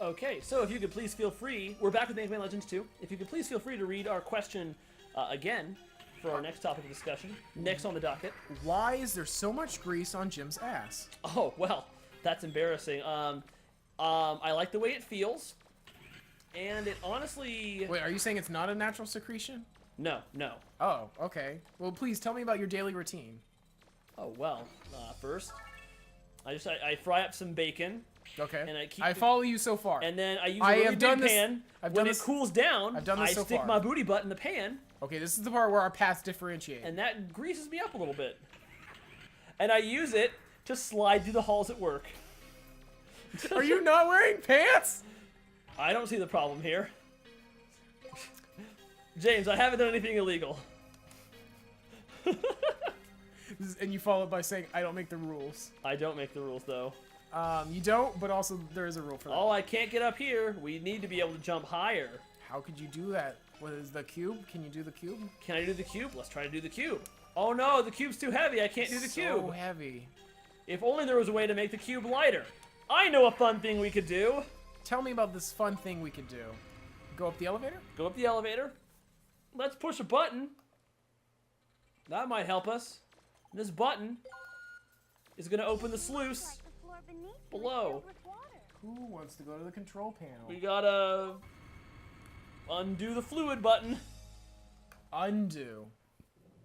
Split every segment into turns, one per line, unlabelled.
Okay, so if you could please feel free, we're back with Mega Man Legends 2. If you could please feel free to read our question again for our next topic of discussion, next on the docket.
Why is there so much grease on Jim's ass?
Oh, well, that's embarrassing. I like the way it feels, and it honestly...
Wait, are you saying it's not a natural secretion?
No.
Oh, okay. Well, please tell me about your daily routine.
Oh, well, first, I fry up some bacon.
Okay.
And
I follow you so far.
And then I use a really big pan. When it cools down, I stick my booty butt in the pan.
Okay, this is the part where our paths differentiate.
And that greases me up a little bit. And I use it to slide through the halls at work.
Are you not wearing pants?
I don't see the problem here. James, I haven't done anything illegal.
And you follow it by saying, I don't make the rules.
I don't make the rules, though.
You don't, but also there is a rule for that.
Oh, I can't get up here. We need to be able to jump higher.
How could you do that? What is the cube? Can you do the cube?
Can I do the cube? Let's try to do the cube. Oh no, the cube's too heavy. I can't do the cube.
So heavy.
If only there was a way to make the cube lighter. I know a fun thing we could do.
Tell me about this fun thing we could do. Go up the elevator?
Go up the elevator. Let's push a button. That might help us. This button is going to open the sluice below.
Who wants to go to the control panel?
We gotta undo the fluid button.
Undo.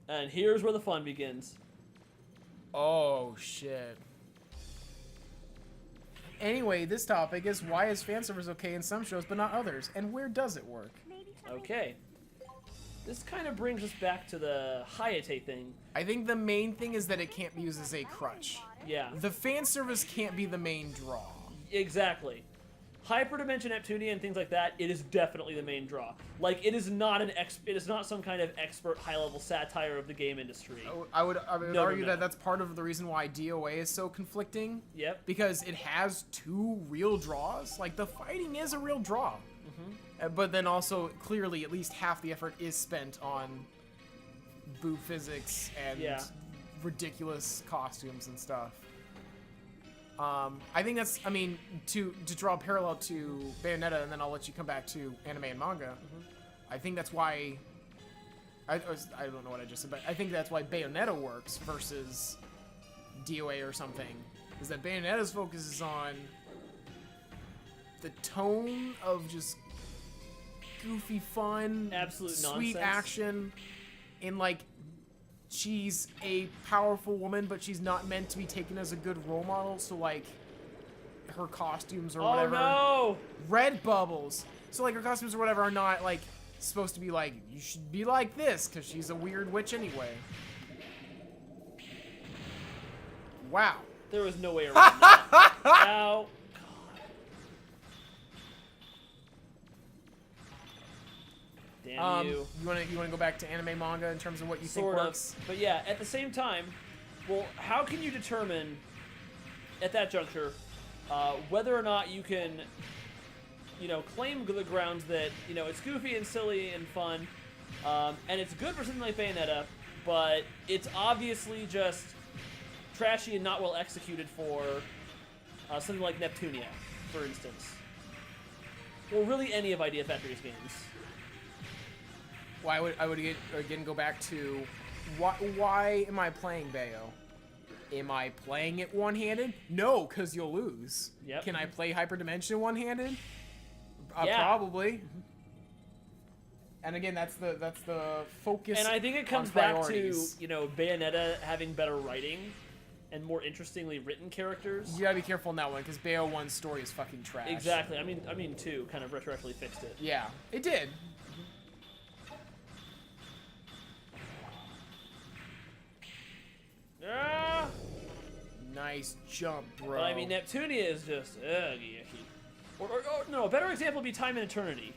And here's where the fun begins.
Oh, shit. Anyway, this topic is why is fan service okay in some shows but not others? And where does it work?
Okay. This kind of brings us back to the Hayate thing.
I think the main thing is that it can't be used as a crutch.
Yeah.
The fan service can't be the main draw.
Exactly. Hyperdimension Neptunia and things like that, it is definitely the main draw. Like, it is not it is not some kind of expert high-level satire of the game industry.
I would argue that that's part of the reason why DOA is so conflicting.
Yep.
Because it has two real draws. Like, the fighting is a real draw. But then also, clearly, at least half the effort is spent on boob physics and ridiculous costumes and stuff. I think that's, I mean, to draw a parallel to Bayonetta, and then I'll let you come back to anime and manga. I think that's why, I don't know what I just said, but I think that's why Bayonetta works versus DOA or something, is that Bayonetta's focus is on the tone of just goofy fun,
absolute
sweet
nonsense.
Action, in like, she's a powerful woman, but she's not meant to be taken as a good role model, so like, her costumes or whatever.
Oh no!
Red bubbles. So like, her costumes or whatever are not like, supposed to be like, you should be like this, because she's a weird witch anyway. Wow.
There was no way around that. Ow. Damn you.
You wanna go back to anime manga in terms of what you think
Sort
works?
of. But yeah, at the same time, well, how can you determine at that juncture whether or not you can, claim the grounds that, it's goofy and silly and fun, and it's good for something like Bayonetta, but it's obviously just trashy and not well executed for something like Neptunia, for instance. Or really any of Idea Factory's games.
Well, I would again go back to why am I playing Bayo? Am I playing it one-handed? No, because you'll lose.
Yep.
Can I play Hyperdimension one-handed?
Yeah.
Probably. And again, that's the focus.
And I think it comes back to Bayonetta having better writing and more interestingly written characters.
You gotta be careful in that one because Bayo 1's story is fucking trash.
Exactly. I mean 2 kind of retroactively fixed it.
Yeah, it did.
Ah!
Nice jump, bro.
But, I mean, Neptunia is just yucky. Or no, a better example would be Time and Eternity.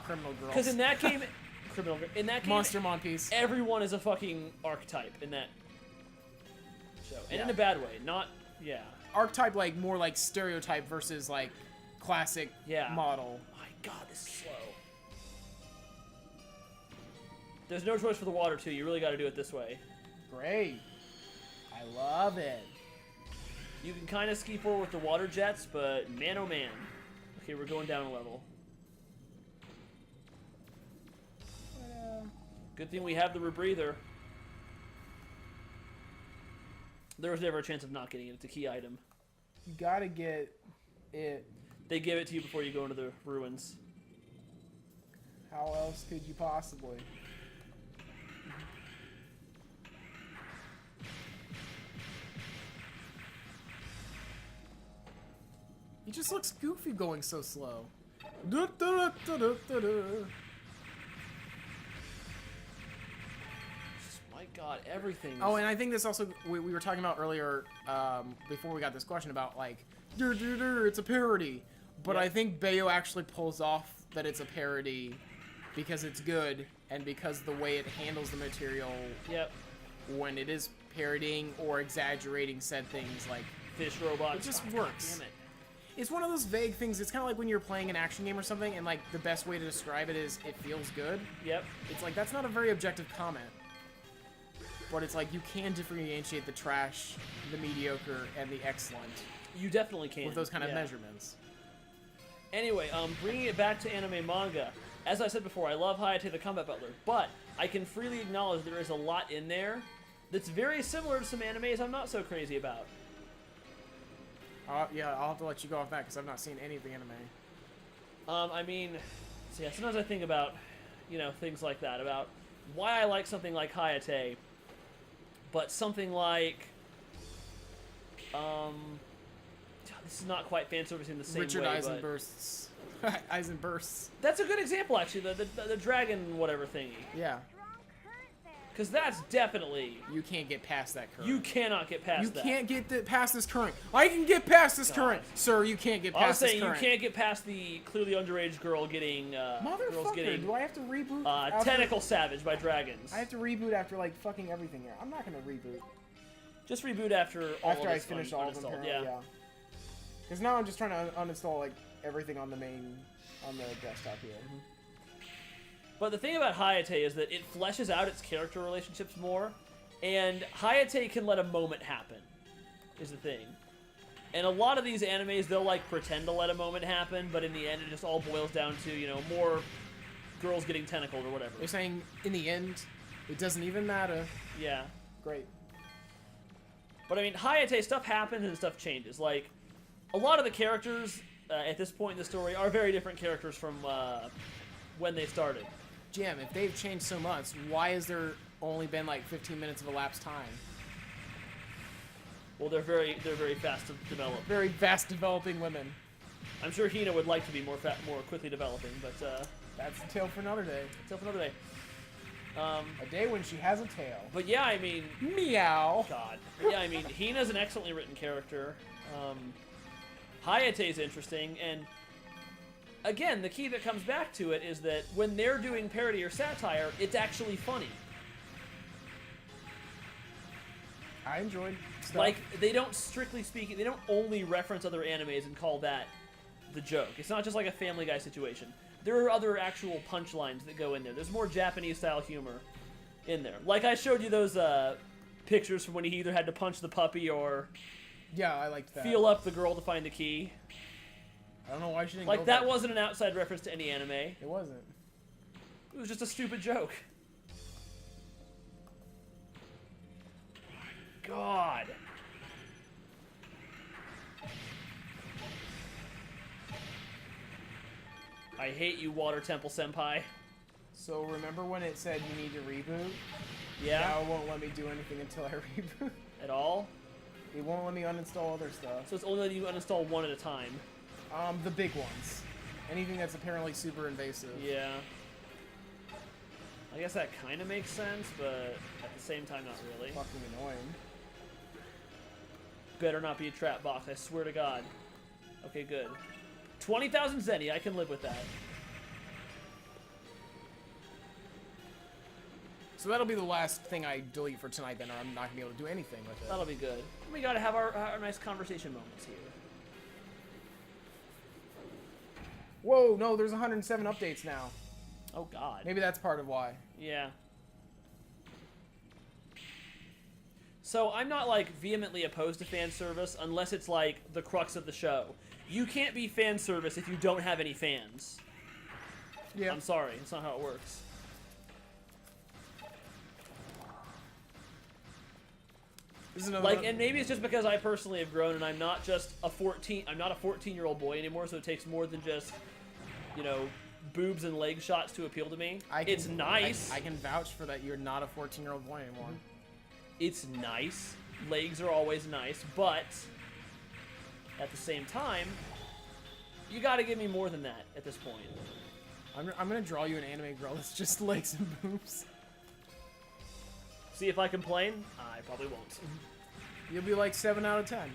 Criminal Girls.
Because in that game,
Monster Monkeys.
Everyone is a fucking archetype in that show, and in a bad way. Not
archetype, like more like stereotype versus like classic model.
My God, this is slow. There's no choice for the water too. You really got to do it this way.
Great. I love it.
You can kind of ski forward with the water jets, but man oh man. Okay, we're going down a level. Good thing we have the rebreather. There was never a chance of not getting it. It's a key item.
You gotta get it.
They give it to you before you go into the ruins.
How else could you possibly? He just looks goofy going so slow.
My God, everything.
Oh, and I think this also we were talking about earlier before we got this question about like, it's a parody, but
Yep.
I think Bayo actually pulls off that it's a parody because it's good and because the way it handles the material
Yep.
when it is parodying or exaggerating said things like
Fish robots.
it just
Oh,
works.
Damn it.
It's one of those vague things. It's kind of like when you're playing an action game or something, and like the best way to describe it is it feels good.
Yep.
It's like that's not a very objective comment, but it's like you can differentiate the trash, the mediocre, and the excellent
You definitely can.
with those kind of
yeah.
measurements.
Anyway, bringing it back to anime manga. As I said before, I love Hayate the Combat Butler, but I can freely acknowledge there is a lot in there that's very similar to some animes I'm not so crazy about.
Yeah, I'll have to let you go off that because I've not seen any of the anime.
I mean, so yeah, sometimes I think about, things like that, about why I like something like Hayate, but something like, this is not quite fan service in the same
Richard
way,
Eisenburst's. Eisenbursts.
That's a good example, actually, the dragon whatever thingy.
Yeah.
Because that's definitely...
You can't get past that current.
You cannot get past that.
You can't get past this current. I can get past this current. Sir, you can't get
I was
past this
saying you
current.
can't get past the clearly underage girl getting... girls
Motherfucker,
getting
do I have to reboot? after-
Tentacle Savage by dragons.
I have to reboot after, like, fucking everything here. I'm not gonna reboot.
Just reboot after all
After
of
I
it's
finish all of them,
uninstalled,
apparently, yeah. Because now I'm just trying to uninstall, like, everything on the desktop here.
But the thing about Hayate is that it fleshes out its character relationships more, and Hayate can let a moment happen, is the thing. And a lot of these animes, they'll, like, pretend to let a moment happen, but in the end it just all boils down to, more girls getting tentacled or whatever.
You're saying, in the end, it doesn't even matter.
Yeah.
Great.
But, I mean, Hayate, stuff happens and stuff changes. Like, a lot of the characters at this point in the story are very different characters from when they started.
Jim, if they've changed so much, why has there only been like 15 minutes of elapsed time?
Well, they're very fast to develop.
Very fast developing women.
I'm sure Hina would like to be more quickly developing, but
That's a tale for another day.
it's up another day.
A day when she has a tail.
But yeah, I mean,
Meow.
God. But yeah, I mean, Hina's an excellently written character. Hayate's interesting, and again, the key that comes back to it is that when they're doing parody or satire, it's actually funny.
I enjoyed stuff.
Like, they don't, strictly speaking, they don't only reference other animes and call that the joke. It's not just like a Family Guy situation. There are other actual punchlines that go in there. There's more Japanese-style humor in there. Like I showed you those pictures from when he either had to punch the puppy or
Yeah, I liked that.
feel up the girl to find the key.
I don't know why she didn't
Like,
go
that
back.
wasn't an outside reference to any anime.
It wasn't.
It was just a stupid joke. God. I hate you, Water Temple Senpai.
So remember when it said you need to reboot?
Yeah?
Now it won't let me do anything until I reboot.
At all?
It won't let me uninstall other stuff.
So it's only letting you uninstall one at a time.
The big ones. Anything that's apparently super invasive.
Yeah. I guess that kind of makes sense, but at the same time, not really.
Fucking annoying.
Better not be a trap box, I swear to God. Okay, good. 20,000 Zenny, I can live with that.
So that'll be the last thing I delete for tonight then, or I'm not gonna be able to do anything with it.
That'll be good. We gotta have our nice conversation moments here.
Whoa, no, there's 107 updates now.
Oh, God.
Maybe that's part of why.
Yeah. So I'm not like vehemently opposed to fan service unless it's like the crux of the show. You can't be fan service if you don't have any fans.
Yeah.
I'm sorry, it's not how it works. Like, and maybe it's just because I personally have grown and I'm not just a 14-year-old boy anymore, so it takes more than just, you know, boobs and leg shots to appeal to me. It's nice.
I can vouch for that. You're not a 14-year-old boy anymore.
It's nice. Legs are always nice, but at the same time, you gotta give me more than that at this point.
I'm gonna draw you an anime girl that's just legs and boobs.
See if I complain? I probably won't.
You'll be like 7 out of 10.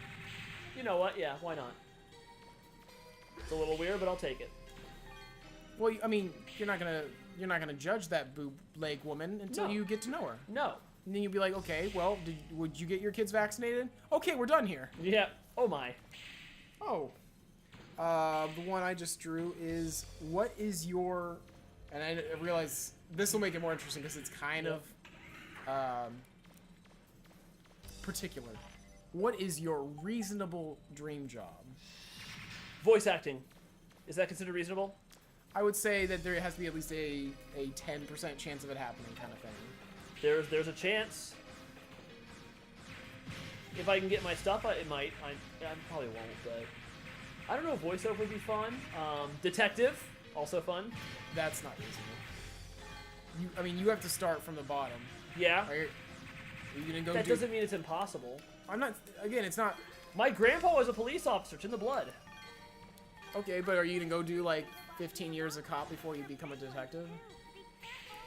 You know what? Yeah, why not? It's a little weird, but I'll take it.
Well, I mean, you're not gonna judge that boob leg woman until you get to know her.
No.
And then you'll be like, okay, well, would you get your kids vaccinated? Okay, we're done here.
Yeah. Oh my.
Oh. The one I just drew is, what is your, and I realize this will make it more interesting because it's kind of particular. What is your reasonable dream job?
Voice acting. Is that considered reasonable?
I would say that there has to be at least a 10% chance of it happening kind of thing.
There's a chance. If I can get my stuff, it might. I probably won't, but I don't know. Voiceover would be fun. Detective, also fun.
That's not reasonable. I mean, you have to start from the bottom.
Yeah.
Are you gonna go?
That doesn't mean it's impossible.
I'm not. Again, it's not.
My grandpa was a police officer. It's in the blood.
Okay, but are you gonna go do like 15 years of cop before you become a detective?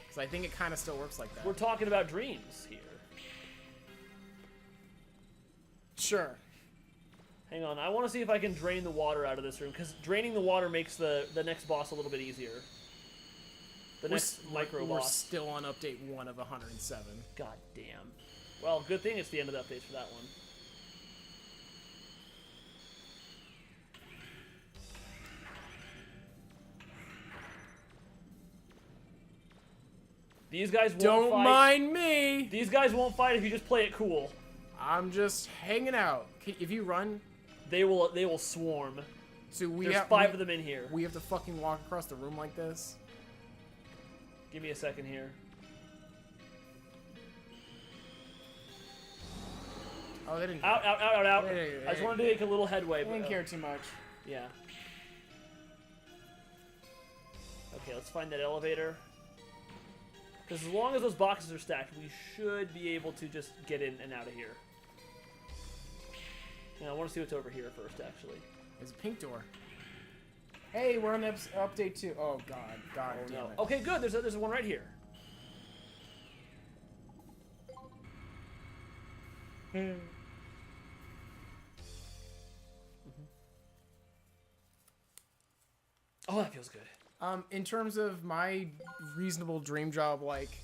Because I think it kind of still works like that.
We're talking about dreams here.
Sure.
Hang on, I want to see if I can drain the water out of this room, because draining the water makes the next boss a little bit easier. The next micro boss.
We're still on update 1 of 107.
God damn. Well, good thing it's the end of the updates for that one. These guys won't fight.
Don't mind me!
These guys won't fight if you just play it cool.
I'm just hanging out. If you run...
They will swarm.
So
There's 5 of them in here.
We have to fucking walk across the room like this?
Give me a second here.
Oh, they didn't...
Out.
Hey.
I just wanted to make a little headway.
They didn't care too much.
Yeah. Okay, let's find that elevator. Because as long as those boxes are stacked, we should be able to just get in and out of here. Yeah, I want to see what's over here first, actually.
There's a pink door. Hey, we're on update 2. Oh, God. God damn
no.
it.
Okay, good. There's one right here. Oh, that feels good.
In terms of my reasonable dream job, like,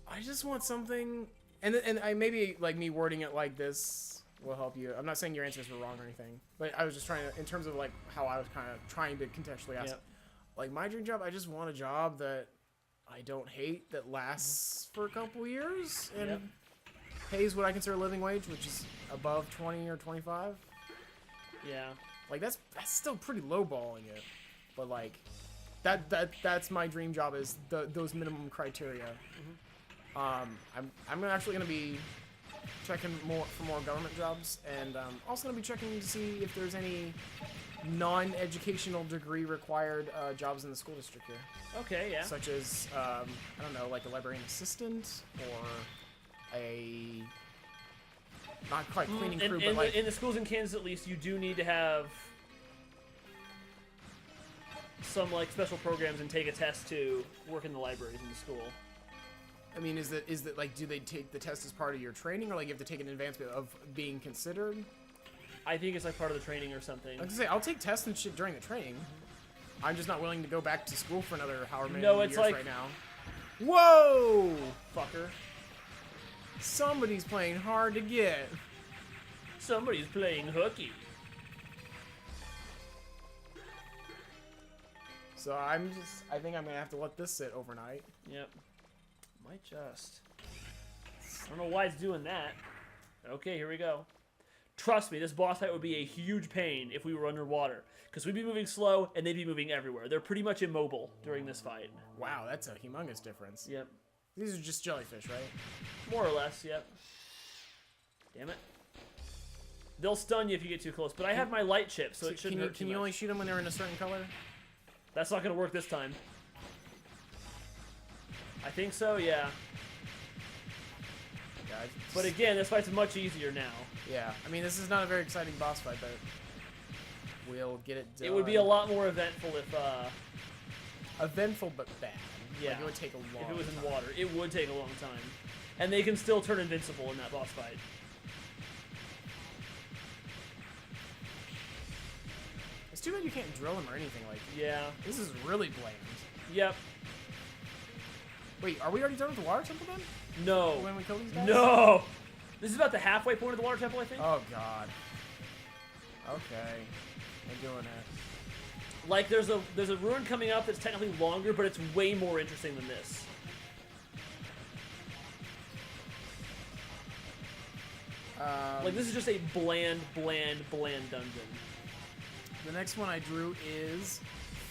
I just want something, and I maybe like me wording it like this will help you. I'm not saying your answers were wrong or anything, but I was just trying to, in terms of like how I was kind of trying to contextually ask.
Yep.
Like my dream job, I just want a job that I don't hate, that lasts for a couple years and pays what I consider a living wage, which is above 20 or 25.
Yeah. Like
that's still pretty lowballing it, but like. That's my dream job, is those minimum criteria. I'm actually gonna be checking for more government jobs, and also gonna be checking to see if there's any non-educational degree required jobs in the school district here.
Okay, yeah.
Such as I don't know, like a librarian assistant or a not quite cleaning crew, but like
in the schools in Kansas at least, you do need to have some like special programs and take a test to work in the libraries in the school.
I mean, is that like, do they take the test as part of your training, or like you have to take an advancement of being considered?
I think it's like part of the training or something.
I was gonna say, I'll take tests and shit during the training. I'm just not willing to go back to school for another however many years
like,
right now. Whoa!
Fucker.
Somebody's playing hard to get.
Somebody's playing hooky.
So I think I'm gonna have to let this sit overnight.
Yep. Might just. I don't know why it's doing that. Okay, here we go. Trust me, this boss fight would be a huge pain if we were underwater. Because we'd be moving slow, and they'd be moving everywhere. They're pretty much immobile during this fight.
Wow, that's a humongous difference.
Yep.
These are just jellyfish, right?
More or less, yep. Damn it. They'll stun you if you get too close, but I have my light chip, so it shouldn't hurt too
Can you
much.
only shoot them when they're in a certain color?
That's not going to work this time. I think so, yeah.
Yeah,
But again, this fight's much easier now.
yeah, I mean, this is not a very exciting boss fight, but we'll get it done.
It would be a lot more eventful if,
eventful but bad.
yeah,
Like, it would take a long
if it was in
time.
water. It would take a long time. And they can still turn invincible in that boss fight.
It's too bad you can't drill them or anything. Like,
Yeah.
this is really bland.
Yep.
Wait, are we already done with the water temple then?
No.
When we kill these guys?
No! This is about the halfway point of the water temple, I think.
Oh god. Okay, I'm doing it.
Like, there's a ruin coming up that's technically longer, but it's way more interesting than this. Like, this is just a bland dungeon.
The next one I drew is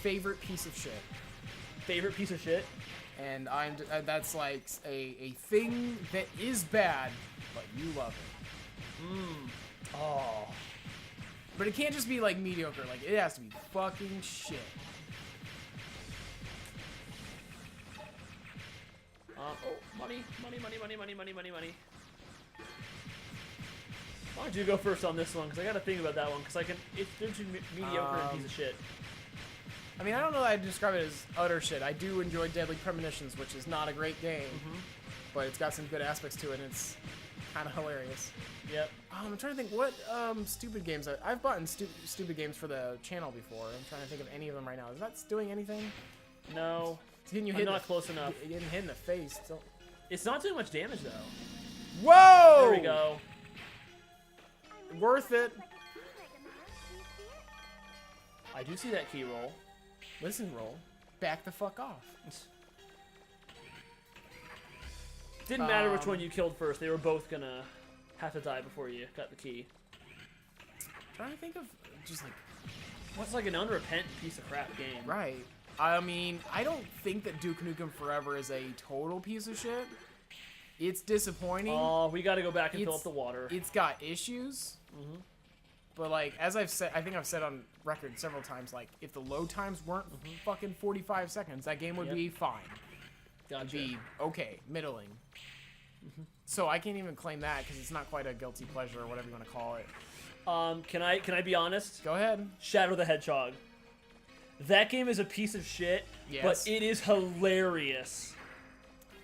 favorite piece of shit,
Favorite piece of shit?
and that's like a thing that is bad, but you love it.
Oh.
But it can't just be like mediocre. Like, it has to be fucking shit.
Oh, money. Why don't you go first on this one? Because I got to think about that one. Because it's too mediocre and piece of shit.
I mean, I don't know that I'd describe it as utter shit. I do enjoy Deadly Premonitions, which is not a great game, but it's got some good aspects to it, and it's kind of hilarious.
Yep.
I'm trying to think what stupid games I've bought in stupid games for the channel before. I'm trying to think of any of them right now. Is that doing anything?
No.
It's hitting you
I'm not close enough.
Getting hit in the face. Still.
It's not doing much damage, though.
Whoa!
There we go.
Worth it.
I do see that key roll.
Listen, roll. Back the fuck off.
Didn't matter which one you killed first. They were both gonna have to die before you got the key.
Trying to think of just like
What's like an unrepentant piece of crap game?
right. I mean, I don't think that Duke Nukem Forever is a total piece of shit. It's disappointing.
Oh, we got to go back and fill up the water.
It's got issues. But like, as I've said, I think I've said on record several times, like, if the load times weren't fucking 45 seconds, that game would be fine.
Gotcha.
It'd be okay, middling. So I can't even claim that because it's not quite a guilty pleasure or whatever you want to call it.
Can I be honest?
Go ahead.
Shadow the Hedgehog. That game is a piece of shit, but it is hilarious.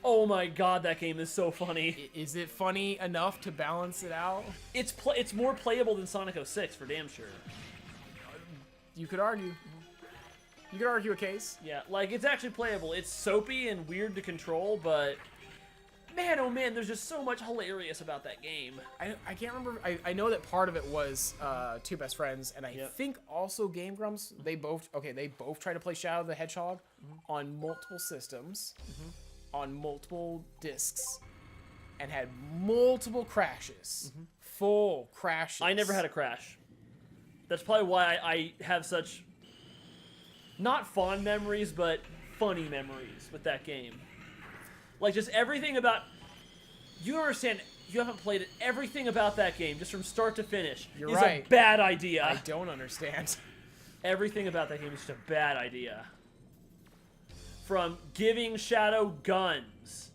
Oh my god, that game is so funny.
Is it funny enough to balance it out?
It's more playable than Sonic 06 for damn sure.
You could argue. You could argue a case.
Yeah, like, it's actually playable. It's soapy and weird to control, but man, oh man, there's just so much hilarious about that game.
I can't remember. I know that part of it was Two Best Friends, and I think also Game Grumps. They both tried to play Shadow the Hedgehog on multiple systems, on multiple discs, and had multiple crashes. Full crashes.
I never had a crash. That's probably why I have such, not fond memories, but funny memories with that game. Like, just everything about, you don't understand, you haven't played it, everything about that game, just from start to finish, is a bad idea.
I don't understand.
Everything about that game is just a bad idea. From giving Shadow guns,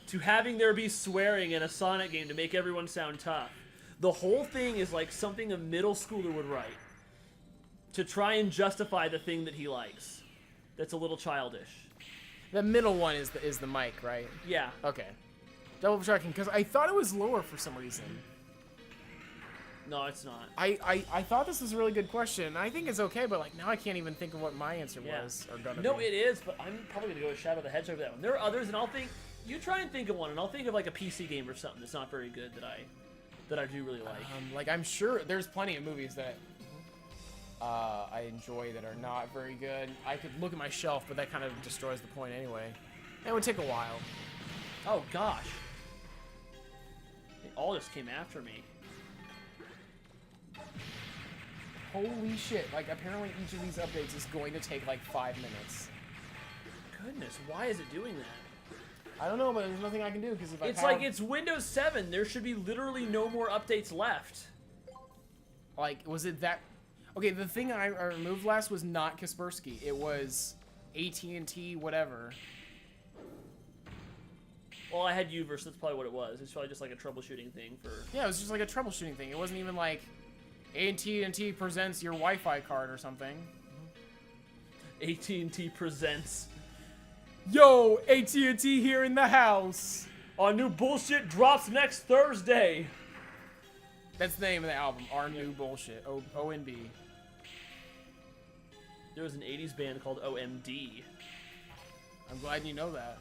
to having there be swearing in a Sonic game to make everyone sound tough. The whole thing is like something a middle schooler would write to try and justify the thing that he likes. That's a little childish.
The middle one is the mic, right?
Yeah.
Okay. Double checking, because I thought it was lower for some reason.
No, it's not.
I thought this was a really good question. I think it's okay, but like now I can't even think of what my answer was or gonna be.
No, it is, but I'm probably gonna go with Shadow the Hedgehog for that one. There are others, and I'll think. You try and think of one, and I'll think of like a PC game or something that's not very good that I do really like.
Like I'm sure there's plenty of movies that I enjoy that are not very good. I could look at my shelf, but that kind of destroys the point anyway. It would take a while.
Oh gosh. all just came after me.
Holy shit! Like apparently each of these updates is going to take like 5 minutes.
Goodness, why is it doing that?
I don't know, but there's nothing I can do because if
It's like it's Windows 7. There should be literally no more updates left.
Like, was it that? Okay, the thing I removed last was not Kaspersky. It was AT&T, whatever.
Well, I had Uverse. That's probably what it was. It's probably just like a troubleshooting thing for.
Yeah, it was just like a troubleshooting thing. It wasn't even like AT&T presents your Wi-Fi card or something.
AT&T presents.
Yo, AT&T here in the house.
Our new bullshit drops next Thursday.
That's the name of the album. Our new bullshit. ONB.
There was an 80s band called OMD.
I'm glad you know that.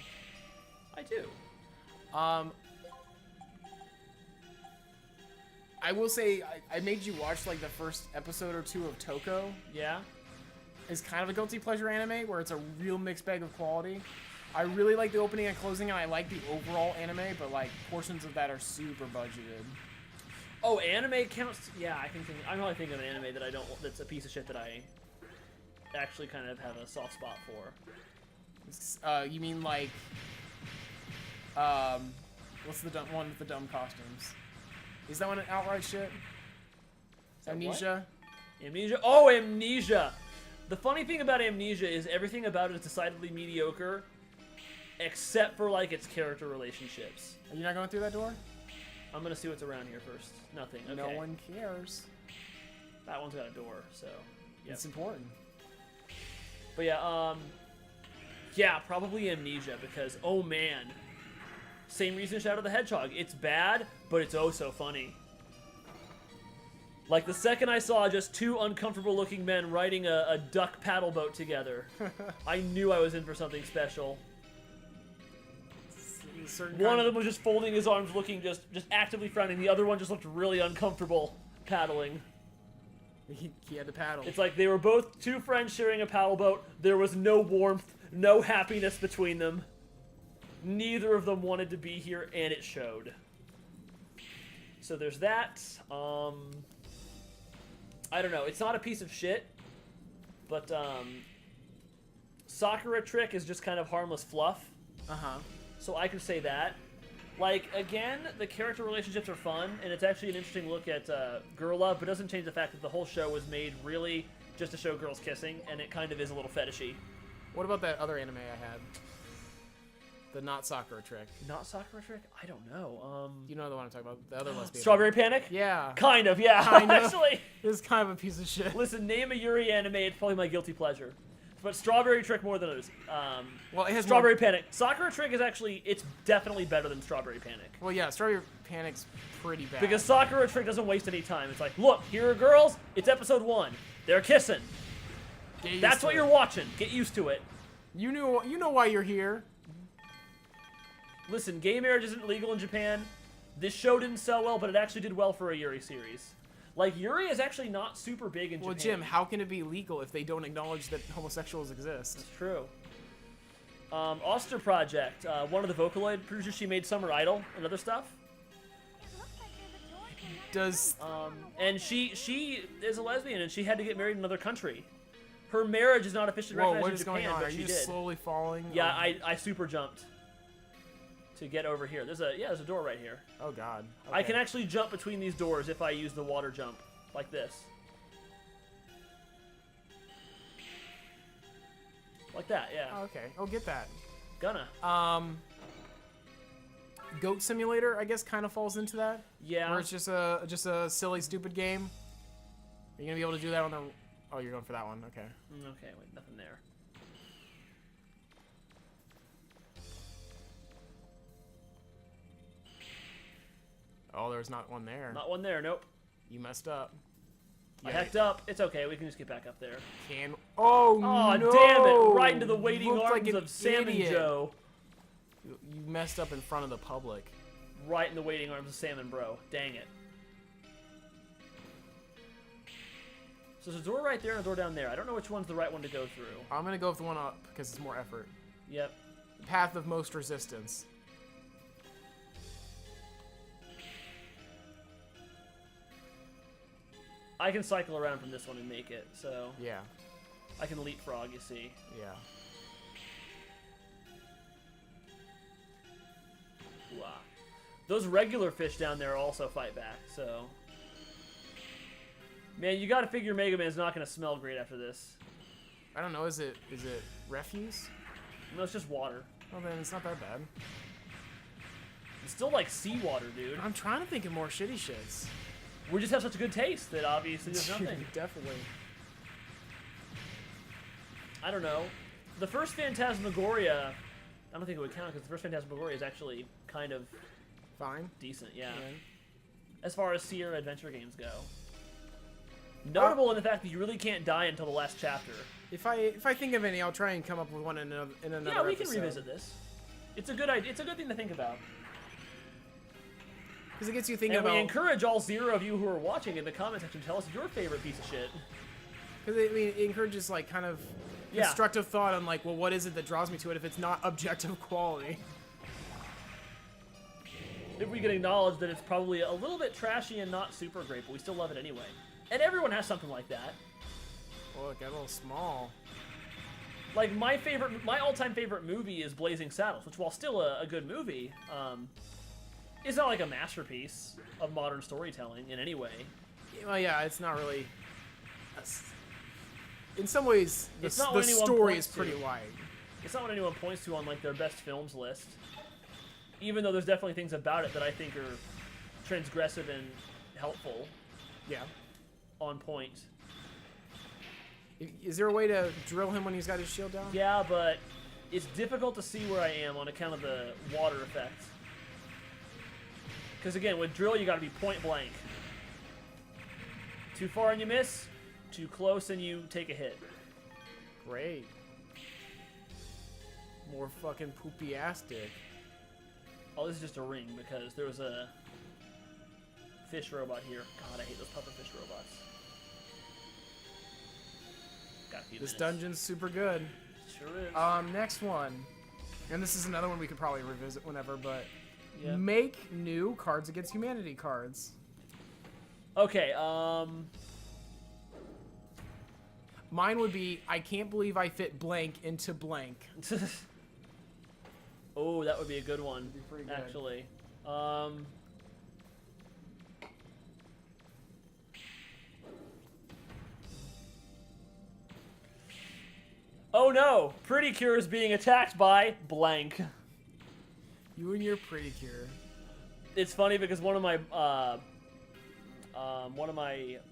I do.
I will say, I made you watch like the first episode or two of Toko.
Yeah?
It's kind of a guilty pleasure anime where it's a real mixed bag of quality. I really like the opening and closing, and I like the overall anime, but like portions of that are super budgeted.
Oh, anime counts? Yeah, I can think. I'm only thinking of an anime that I don't. That's a piece of shit that I actually kind of have a soft spot for.
You mean like, what's the dumb one with the dumb costumes? Is that one an outright shit? Amnesia?
What? Amnesia? Oh, Amnesia! The funny thing about Amnesia is everything about it is decidedly mediocre, except for like its character relationships.
Are you not going through that door?
I'm gonna see what's around here first. Nothing. Okay.
No one cares.
That one's got a door, so. Yep.
It's important.
But yeah, yeah, probably Amnesia because oh man, same reason Shadow the Hedgehog. It's bad, but it's oh so funny. Like the second I saw just two uncomfortable-looking men riding a duck paddle boat together, I knew I was in for something special. One of them was just folding his arms, looking just actively frowning. The other one just looked really uncomfortable paddling.
He had to paddle.
It's like they were both two friends sharing a paddle boat. There was no warmth, no happiness between them. Neither of them wanted to be here, and it showed. So there's that. I don't know. It's not a piece of shit, but Sakura Trick is just kind of harmless fluff.
Uh-huh.
So I can say that. Like, again, the character relationships are fun, and it's actually an interesting look at girl love, but it doesn't change the fact that the whole show was made really just to show girls kissing, and it kind of is a little fetishy.
What about that other anime I had? The not Sakura Trick.
Not Sakura Trick? I don't know.
You know the one I'm talking about. The other lesbian.
Strawberry Panic?
Yeah.
Kind of, yeah.
Kind of.
Actually.
It's kind of a piece of shit.
Listen, name a Yuri anime, it's probably my guilty pleasure. But Strawberry Trick more than others.
Well, it has
Strawberry Panic. Sakura Trick is actually, it's definitely better than Strawberry Panic.
Well, yeah, Strawberry Panic's pretty bad.
Because Sakura Trick doesn't waste any time. It's like, look, here are girls. It's episode 1. They're kissing. That's what you're watching. Get used to it.
You know why you're here.
Listen, gay marriage isn't legal in Japan. This show didn't sell well, but it actually did well for a Yuri series. Like, Yuri is actually not super big in Japan.
Well, Jim, how can it be legal if they don't acknowledge that homosexuals exist?
That's true. Oster Project, one of the Vocaloid producers, she made Summer Idol and other stuff.
Does...
And she is a lesbian, and she had to get married in another country. Her marriage is not officially recognized in Japan,
going on?
but
Are
she
you
did.
just slowly falling?
Yeah, I super jumped to get over here. There's a door right here.
Oh God. Okay.
I can actually jump between these doors if I use the water jump, like this. Like that, yeah.
Oh, okay, I'll get that.
Gonna.
Goat Simulator, I guess, kind of falls into that.
Yeah.
Where it's just a silly, stupid game. Are you gonna be able to do that on the? Oh, you're going for that one. Okay.
Okay, wait, nothing there.
Oh, there's not one there.
Not one there, nope.
You messed up.
I hecked up. It's okay, we can just get back up there.
Oh,
no!
No!
Damn it! Right into the waiting
Looked
arms
like
of Sam and Joe.
You messed up in front of the public.
Right in the waiting arms of Sam and Bro. Dang it. So there's a door right there and a door down there. I don't know which one's the right one to go through.
I'm gonna go with the one up because it's more effort.
Yep.
Path of most resistance.
I can cycle around from this one and make it, so
Yeah.
I can leapfrog, you see.
Yeah.
Wow. Those regular fish down there also fight back, so... Man, you gotta figure Mega Man's not gonna smell great after this.
I don't know. Is it refuse?
No, it's just water.
Well, then it's not that bad.
It's still like seawater, dude.
I'm trying to think of more shitty shits.
We just have such a good taste that obviously there's nothing.
Definitely.
I don't know. The first Phantasmagoria, I don't think it would count because the first Phantasmagoria is actually kind of
Fine.
decent, yeah.
Yeah.
As far as Sierra adventure games go. Notable in the fact that you really can't die until the last chapter.
If I think of any, I'll try and come up with one in another.
Yeah, we can revisit this. It's a good idea. It's a good thing to think about.
Because it gets you thinking
And
about.
we encourage all 0 of you who are watching in the comment section to tell us your favorite piece of shit.
Because it encourages like kind of constructive thought on like, well, what is it that draws me to it if it's not objective quality?
If we can acknowledge that it's probably a little bit trashy and not super great, but we still love it anyway. And everyone has something like that.
Oh, it got a little small.
Like my all-time favorite movie is Blazing Saddles, which while still a good movie, is not like a masterpiece of modern storytelling in any way.
Well, yeah, it's not really. In some ways, the
not what anyone
story is
points
pretty
to.
light.
It's not what anyone points to on like their best films list. Even though there's definitely things about it that I think are transgressive and helpful.
Yeah.
On point.
Is there a way to drill him when he's got his shield down?
Yeah, but it's difficult to see where I am on account of the water effect. Because again, with drill, you got to be point blank. Too far and you miss. Too close and you take a hit.
Great. More fucking poopy-astic.
Oh, this is just a ring because there was a fish robot here. God, I hate those puffer fish robots. Got a few
This
minutes.
dungeon's super good.
Sure is.
Next one. And this is another one we could probably revisit whenever, but
Yep.
make new Cards Against Humanity cards.
Okay,
Mine would be, I can't believe I fit blank into blank.
Oh, that would be a good one,
be pretty good.
actually. Oh no! Pretty Cure is being attacked by blank.
You and your Pretty Cure.
It's funny because one of my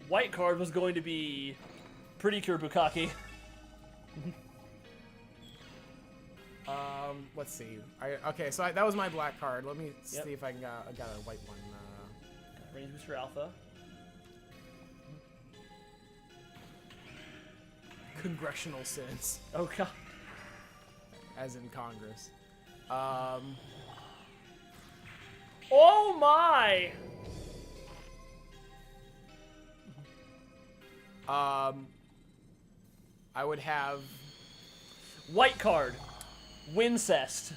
white cards was going to be Pretty Cure Bukkake.
Let's see. Okay, so that was my black card. Let me
Yep.
see if I got a white one.
Range Booster Alpha.
Congressional sins,
Oh god.
as in Congress.
Oh my!
I would have.
White card. Wincest.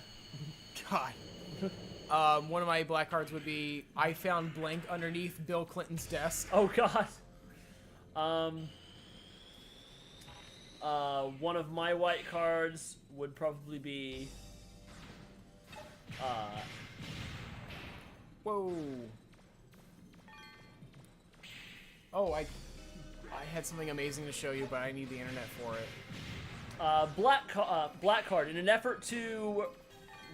God. One of my black cards would be I found blank underneath Bill Clinton's desk.
Oh god. One of my white cards would probably be
Whoa. Oh, I had something amazing to show you, but I need the internet for it.
black card. In an effort to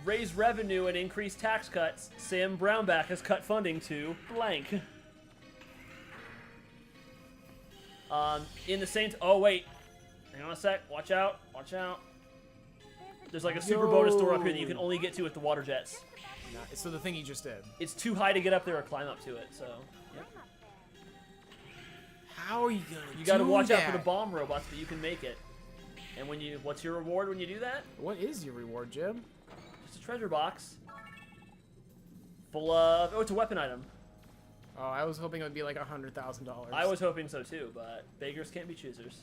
raise revenue and increase tax cuts, Sam Brownback has cut funding to blank. In the same... Oh, wait. Hang on a sec. Watch out. Watch out. There's like a super bonus door up here that you can only get to with the water jets.
So the thing you just did.
It's too high to get up there or climb up to it, so... Yep.
How are you gonna
You gotta
do
watch
that?
out for the bomb robots, but you can make it. And when you... What's your reward when you do that?
What is your reward, Jim?
Just a treasure box. Full of... Oh, it's a weapon item.
Oh, I was hoping it would be like $100,000.
I was hoping so too, but beggars can't be choosers.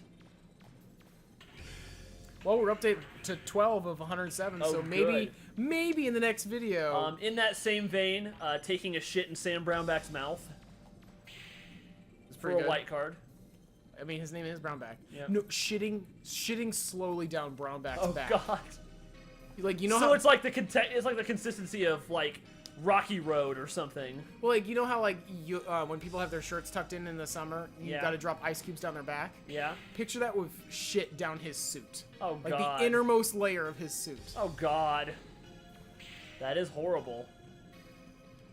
Well, we're up to 12 of 107,
Oh,
so
good.
maybe in the next video.
In that same vein, taking a shit in Sam Brownback's mouth
it's
for
pretty
a
good.
white card.
I mean, his name is Brownback.
Yep.
No, shitting slowly down Brownback's
Oh
back.
god.
Like, you know
So
how
it's like the consistency of like Rocky Road or something.
well, like, you know how like you when people have their shirts tucked in the summer, you
Yeah.
got to drop ice cubes down their back.
Yeah.
Picture that with shit down his suit.
Oh
Like
god.
the innermost layer of his suit.
Oh god. That is horrible.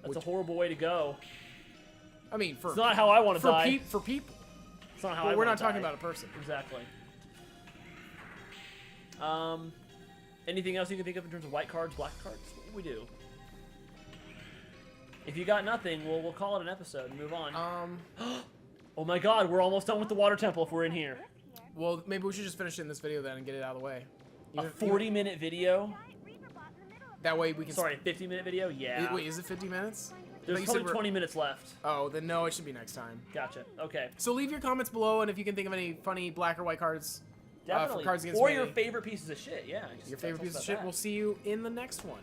That's a horrible way to go.
I mean, for
It's not how I want to die.
for people.
It's not how
Well,
I
we're
wanna
not talking
die.
about a person.
Exactly. Anything else you can think of in terms of white cards, black cards? What do we do? If you got nothing, we'll call it an episode and move on. Oh my god, we're almost done with the water temple if we're in here.
Well, maybe we should just finish it in this video then and get it out of the way.
A 40-minute video?
That way we can.
Sorry, 50-minute video? Yeah.
Wait, is it 50 minutes?
There's
you said
probably 20 minutes left.
Oh, then no, it should be next time.
Gotcha. Okay.
So leave your comments below, and if you can think of any funny black or white cards,
Definitely.
for Cards Against
Or
Humanity.
your favorite pieces of shit. Yeah. Just
Your
tell
favorite
us
piece of
about
shit.
that.
We'll see you in the next one.